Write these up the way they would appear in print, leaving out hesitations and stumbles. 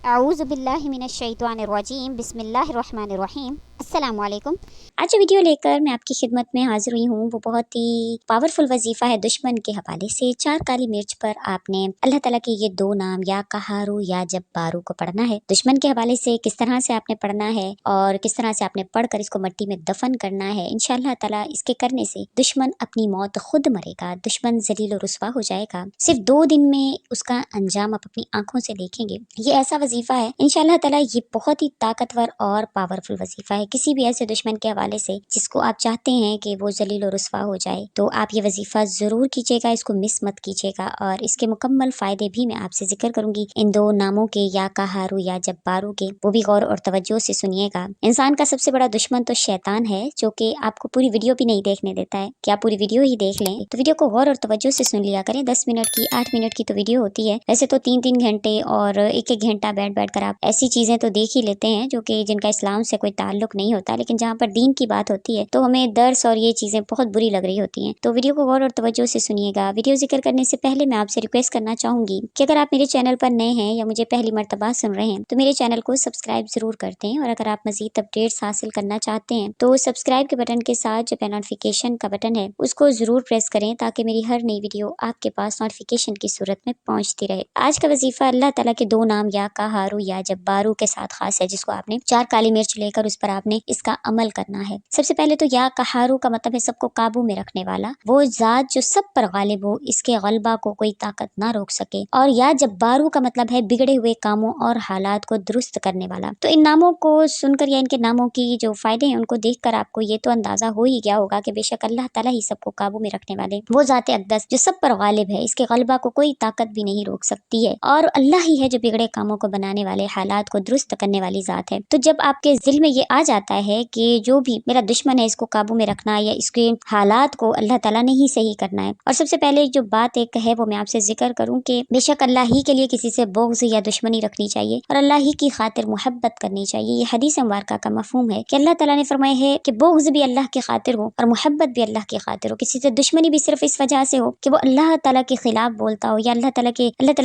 اعوذ باللہ من الشیطان الرجیم بسم اللہ الرحمن الرحیم۔ السلام علیکم۔ آج جو ویڈیو لے کر میں آپ کی خدمت میں حاضر ہوئی ہوں وہ بہت ہی پاورفل وظیفہ ہے دشمن کے حوالے سے۔ 4 کالی مرچ پر آپ نے اللہ تعالیٰ کے یہ 2 نام یا قہارو یا جبارو کو پڑھنا ہے۔ دشمن کے حوالے سے کس طرح سے آپ نے پڑھنا ہے اور کس طرح سے آپ نے پڑھ کر اس کو مٹی میں دفن کرنا ہے، انشاءاللہ تعالیٰ اس کے کرنے سے دشمن اپنی موت خود مرے گا، دشمن ذلیل و رسوا ہو جائے گا۔ صرف 2 دن میں اس کا انجام آپ اپنی آنکھوں سے دیکھیں گے۔ یہ ایسا وظیفہ ہے انشاءاللہ تعالیٰ، یہ بہت ہی طاقتور اور پاورفل وظیفہ ہے۔ کسی بھی ایسے دشمن کے حوالے سے جس کو آپ چاہتے ہیں کہ وہ ذلیل و رسوا ہو جائے تو آپ یہ وظیفہ ضرور کیجیے گا، اس کو مس مت کیجیے گا، اور اس کے مکمل فائدے بھی میں آپ سے ذکر کروں گی ان 2 ناموں کے، یا قہارو یا جبارو کے، وہ بھی غور اور توجہ سے سنیے گا۔ انسان کا سب سے بڑا دشمن تو شیطان ہے، جو کہ آپ کو پوری ویڈیو بھی نہیں دیکھنے دیتا ہے کہ آپ پوری ویڈیو ہی دیکھ لیں۔ تو ویڈیو کو غور اور توجہ سے سن لیا کریں۔ 10 منٹ کی 8 منٹ کی تو ویڈیو ہوتی ہے، ویسے تو 3 گھنٹے اور 1 گھنٹہ بیٹھ کر آپ ایسی چیزیں تو دیکھ ہی لیتے ہیں جو کہ جن کا اسلام سے کوئی تعلق نہیں ہوتا، لیکن جہاں پر دین کی بات ہوتی ہے تو ہمیں درس اور یہ چیزیں بہت بری لگ رہی ہوتی ہیں۔ تو ویڈیو کو غور اور توجہ سے سنیے گا۔ ویڈیو ذکر کرنے سے پہلے میں آپ سے ریکویسٹ کرنا چاہوں گی کہ اگر آپ میرے چینل پر نئے ہیں یا مجھے پہلی مرتبہ سن رہے ہیں تو میرے چینل کو سبسکرائب ضرور کر دیں، اور اگر آپ مزید اپڈیٹس حاصل کرنا چاہتے ہیں تو سبسکرائب کے بٹن کے ساتھ جو نوٹیفیکیشن کا بٹن ہے اس کو ضرور پریس کریں تاکہ میری ہر نئی ویڈیو آپ کے پاس نوٹیفیکیشن کی صورت میں پہنچتی رہے۔ آج کا وظیفہ اللہ تعالیٰ کے 2 نام یا قہارو یا جبارو کے ساتھ خاص ہے، جس کو آپ نے 4 کالی مرچ لے کر اس پر آپ نے اس کا عمل کرنا ہے۔ سب سے پہلے تو یا قہارو کا مطلب ہے سب کو قابو میں رکھنے والا، وہ ذات جو سب پر غالب ہو، اس کے غلبہ کو کوئی طاقت نہ روک سکے۔ اور یا جبارو کا مطلب ہے بگڑے ہوئے کاموں اور حالات کو درست کرنے والا۔ تو ان ناموں کو سن کر یا ان کے ناموں کی جو فائدے ہیں ان کو دیکھ کر آپ کو یہ تو اندازہ ہو ہی گیا ہوگا کہ بے شک اللہ تعالیٰ ہی سب کو قابو میں رکھنے والے، وہ ذات اقدس جو سب پر غالب ہے، اس کے غلبہ کو کوئی طاقت بھی نہیں روک سکتی ہے، اور اللہ ہی ہے جو بگڑے کاموں کو بنانے والے، حالات کو درست کرنے والی ذات ہے۔ تو جب آپ کے ذہن میں یہ آ جاتا ہے کہ جو بھی میرا دشمن ہے اس کو قابو میں رکھنا ہے یا اس کے حالات کو اللہ تعالیٰ نے ہی صحیح کرنا ہے، اور سب سے پہلے جو بات ایک ہے وہ میں آپ سے ذکر کروں کہ بے شک اللہ ہی کے لیے کسی سے بغض یا دشمنی رکھنی چاہیے اور اللہ ہی کی خاطر محبت کرنی چاہیے۔ یہ حدیث مبارکہ کا مفہوم ہے کہ اللہ تعالیٰ نے فرمایا ہے کہ بغض بھی اللہ کی خاطر ہو اور محبت بھی اللہ کی خاطر ہو، کسی سے دشمنی بھی صرف اس وجہ سے ہو کہ وہ اللہ تعالیٰ کے خلاف بولتا ہو یا اللہ تعالیٰ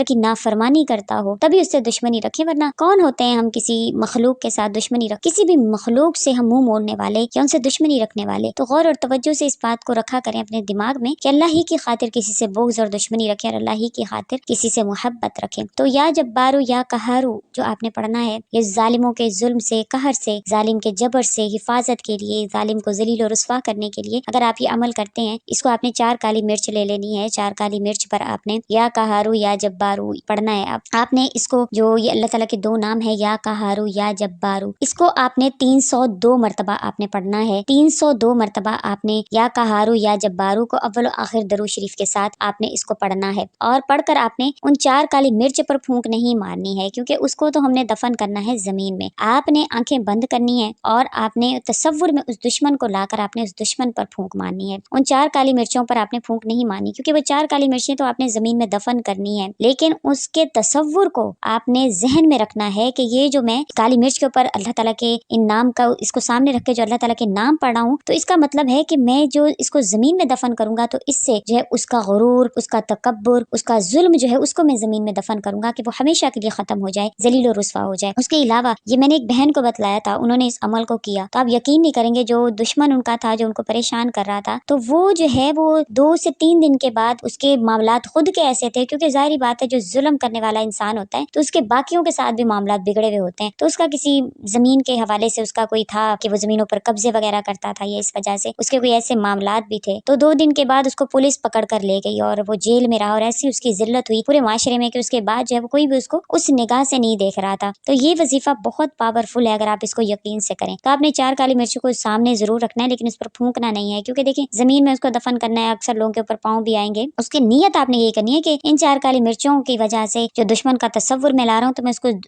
کی نافرمانی کرتا ہو، تبھی اس سے دشمنی رکھیں، ورنہ کون ہوتے ہیں ہم کسی مخلوق کے ساتھ دشمنی رکھ، کسی بھی مخلوق سے ہم منہ موڑنے والے یا ان سے دشمنی رکھنے والے۔ تو غور اور توجہ سے اس بات کو رکھا کریں اپنے دماغ میں کہ اللہ ہی کی خاطر کسی سے بغض اور دشمنی رکھیں اور اللہ ہی کی خاطر کسی سے محبت رکھیں۔ تو یا جبارو یا قہارو جو آپ نے پڑھنا ہے، یہ ظالموں کے ظلم سے، قہر سے، ظالم کے جبر سے حفاظت کے لیے، ظالم کو ذلیل و رسوا کرنے کے لیے اگر آپ یہ عمل کرتے ہیں، اس کو آپ نے 4 کالی مرچ لے لینی ہے۔ 4 کالی مرچ پر آپ نے یا قہارو یا جبارو پڑھنا ہے۔ آپ نے اس کو جو یہ اللہ تعالیٰ کے 2 نام ہے یا قہارو یا جبارو، اس کو آپ نے 302 مرتبہ آپ نے پڑھنا ہے۔ 302 مرتبہ آپ نے یا قہارو یا جبارو کو اول و آخر درود شریف کے ساتھ آپ نے اس کو پڑھنا ہے، اور پڑھ کر آپ نے ان 4 کالی مرچ پر پھونک نہیں مارنی ہے، کیونکہ اس کو تو ہم نے دفن کرنا ہے زمین میں۔ آپ نے آنکھیں بند کرنی ہے اور آپ نے تصور میں اس دشمن کو لا کر آپ نے اس دشمن پر پھونک مارنی ہے۔ ان 4 کالی مرچوں پر آپ نے پھونک نہیں مارنی، کیونکہ وہ 4 کالی مرچیں تو آپ نے زمین میں دفن کرنی ہے، لیکن اس کے تصور کو آپ نے ذہن میں رکھنا ہے کہ یہ جو میں کالی مرچ کے اوپر اللہ تعالیٰ کے ان نام کا اس کو سامنے رکھ کے جو اللہ تعالیٰ کے نام پڑھ رہا ہوں، تو اس کا مطلب ہے کہ میں جو اس کو زمین میں دفن کروں گا تو اس سے جو ہے اس کا غرور، اس کا تکبر، اس کا ظلم جو ہے اس کو میں زمین میں دفن کروں گا کہ وہ ہمیشہ کے لیے ختم ہو جائے، ذلیل و رسوا ہو جائے۔ اس کے علاوہ یہ میں نے ایک بہن کو بتلایا تھا، انہوں نے اس عمل کو کیا تو آپ یقین نہیں کریں گے، جو دشمن ان کا تھا جو ان کو پریشان کر رہا تھا، تو وہ جو ہے وہ 2 سے 3 دن کے بعد اس کے معاملات خود کے ایسے تھے، کیونکہ ظاہری بات ہے جو ظلم کرنے والا انسان ہوتا ہے تو اس کے باقیوں کے ساتھ بھی معاملات بگڑے ہوئے ہوتے ہیں، تو اس کا کسی زمین کے حوالے سے اس کا کوئی تھا کہ وہ زمینوں پر قبضے وغیرہ کرتا تھا، یا اس وجہ سے اس کے کوئی ایسے معاملات بھی تھے، تو 2 دن کے بعد اس کو پولیس پکڑ کر لے گئی اور وہ جیل میں رہا، اور ایسی اس کی ذلت ہوئی پورے معاشرے میں کہ اس کے بعد جو ہے وہ کوئی بھی اس کو اس نگاہ سے نہیں دیکھ رہا تھا۔ تو یہ وظیفہ بہت پاورفل ہے اگر آپ اس کو یقین سے کریں تو آپ نے 4 کالی مرچوں کو سامنے ضرور رکھنا ہے، لیکن اس پر پھونکنا نہیں ہے، کیونکہ دیکھیں زمین میں اس کو دفن کرنا ہے، اکثر لوگوں کے اوپر پاؤں بھی آئیں گے۔ اس کی نیت آپ نے یہ کرنی ہے کہ ان 4 کالی مرچوں کی وجہ سے جو دشمن کا تصور میں لا رہا ہوں تو میں اس کو،